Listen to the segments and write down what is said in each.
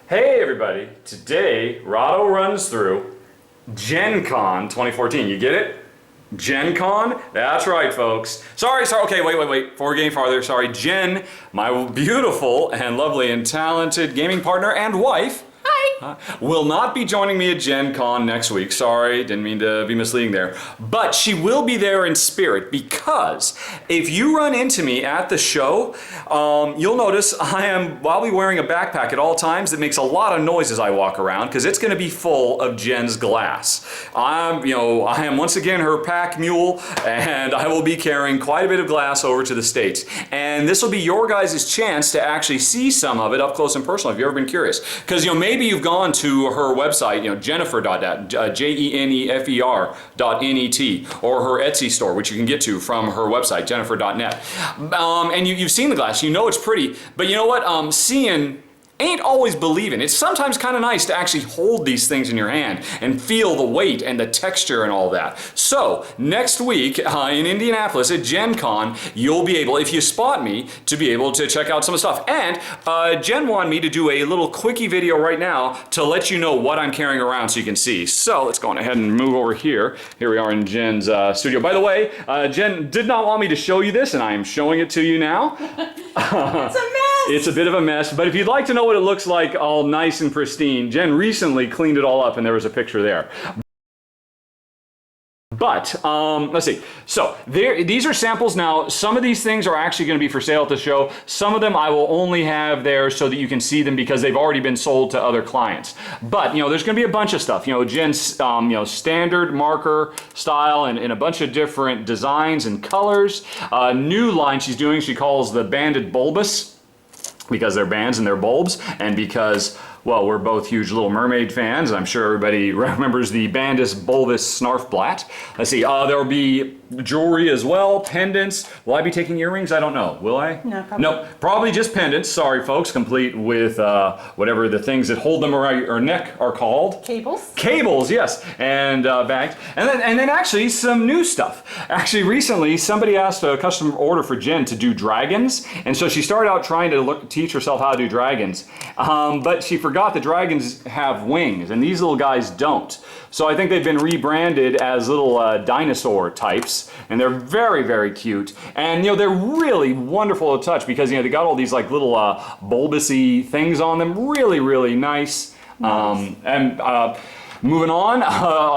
Hey everybody, today Rahdo runs through Gencon 2014. You get it? Gencon? That's right, folks. Sorry, okay, wait. Before we get any farther, sorry, Jen, my beautiful and lovely and talented gaming partner and wife, will not be joining me at Gen Con next week. Sorry, didn't mean to be misleading there. But she will be there in spirit, because if you run into me at the show, you'll notice I'll be wearing a backpack at all times that makes a lot of noise as I walk around, because it's going to be full of Jen's glass. I am once again her pack mule, and I will be carrying quite a bit of glass over to the States. And this will be your guys' chance to actually see some of it up close and personal if you've ever been curious. Because maybe you've gone to her website, Jennifer.net, Jennifer.net, or her Etsy store, which you can get to from her website, Jennifer.net. And you've seen the glass, you know it's pretty, but you know what? Seeing ain't always believing. It's sometimes kind of nice to actually hold these things in your hand and feel the weight and the texture and all that. So next week in Indianapolis at Gen Con, you'll be able, if you spot me, to be able to check out some of the stuff. And Jen wanted me to do a little quickie video right now to let you know what I'm carrying around so you can see. So let's go on ahead and move over here. Here we are in Jen's studio. By the way, Jen did not want me to show you this, and I am showing it to you now. It's a mess! It's a bit of a mess, but if you'd like to know what it looks like all nice and pristine, Jen recently cleaned it all up and there was a picture there. But, let's see. So, these are samples now. Some of these things are actually going to be for sale at the show. Some of them I will only have there so that you can see them because they've already been sold to other clients. But, there's going to be a bunch of stuff. Jen's, standard marker style and a bunch of different designs and colors. New line she's doing, she calls the banded bulbous, because they're bands and they're bulbs, and because, well, we're both huge Little Mermaid fans. I'm sure everybody remembers the Bandus Bulbous Snarfblatt. Let's see, there will be jewelry as well, pendants. Will I be taking earrings? I don't know. Will I? No, probably. No, probably just pendants. Sorry, folks, complete with whatever the things that hold them around your neck are called. Cables. Cables, yes, and bags. And then actually some new stuff. Actually, recently, somebody asked a custom order for Jen to do dragons, and so she started out trying to teach herself how to do dragons, but she forgot that dragons have wings, and these little guys don't. So I think they've been rebranded as little dinosaur types, and they're very, very cute. And they're really wonderful to touch because they got all these like little bulbousy things on them. Really, really nice. Moving on,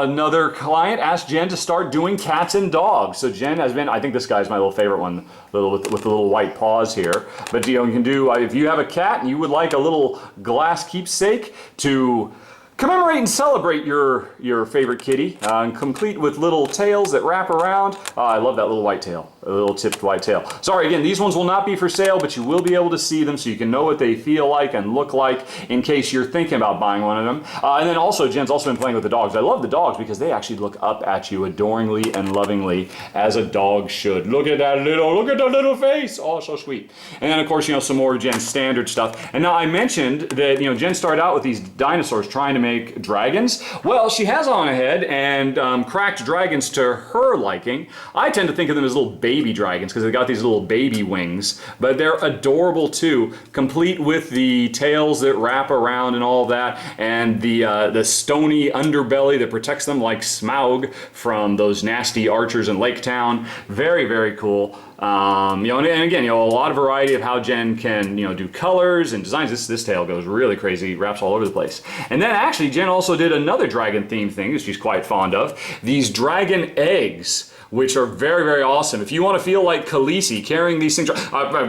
another client asked Jen to start doing cats and dogs. So Jen has been, I think this guy's my little favorite one, with the little white paws here. But you can do, if you have a cat and you would like a little glass keepsake to commemorate and celebrate your favorite kitty, complete with little tails that wrap around. I love that little white tail, a little tipped white tail. Sorry, again, these ones will not be for sale, but you will be able to see them so you can know what they feel like and look like in case you're thinking about buying one of them. And then also, Jen's also been playing with the dogs. I love the dogs because they actually look up at you adoringly and lovingly, as a dog should. Look at that little face. Oh, so sweet. And then, of course, some more Jen's standard stuff. And now I mentioned that, Jen started out with these dinosaurs trying to make dragons. Well, she has gone ahead and cracked dragons to her liking. I tend to think of them as little baby dragons because they got these little baby wings, but they're adorable too, complete with the tails that wrap around and all that, and the stony underbelly that protects them like Smaug from those nasty archers in Lake Town. Very, very cool. And again, a lot of variety of how Jen can, do colors and designs. This tail goes really crazy, wraps all over the place. And then actually, Jen also did another dragon themed thing that she's quite fond of. These dragon eggs, which are very, very awesome. If you want to feel like Khaleesi carrying these things,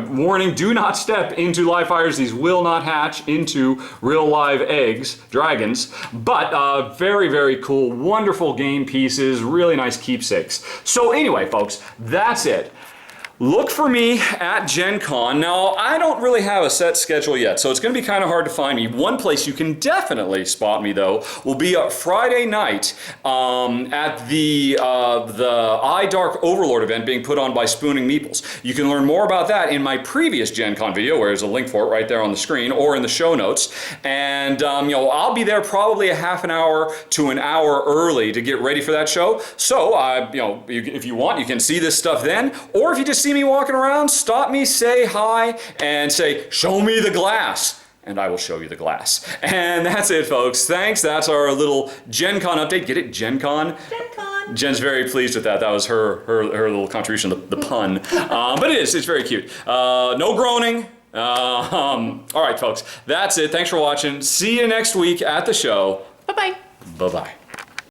warning, do not step into live fires. These will not hatch into real live eggs, dragons, but very, very cool, wonderful game pieces, really nice keepsakes. So anyway, folks, that's it. Look for me at Gen Con. Now, I don't really have a set schedule yet, so it's going to be kind of hard to find me. One place you can definitely spot me, though, will be Friday night at the iDark Overlord event being put on by Spooning Meeples. You can learn more about that in my previous Gen Con video, where there's a link for it right there on the screen, or in the show notes. And, I'll be there probably a half an hour to an hour early to get ready for that show. So, if you want, you can see this stuff then, or if you just see me walking around, stop me, say hi, and say, show me the glass. and I will show you the glass. And that's it, folks. Thanks. That's our little Gencon update. Get it? Gencon? Gencon. Jen's very pleased with that. That was her little contribution, the pun. But it's very cute. No groaning. All right, folks. That's it. Thanks for watching. See you next week at the show. Bye-bye. Bye-bye.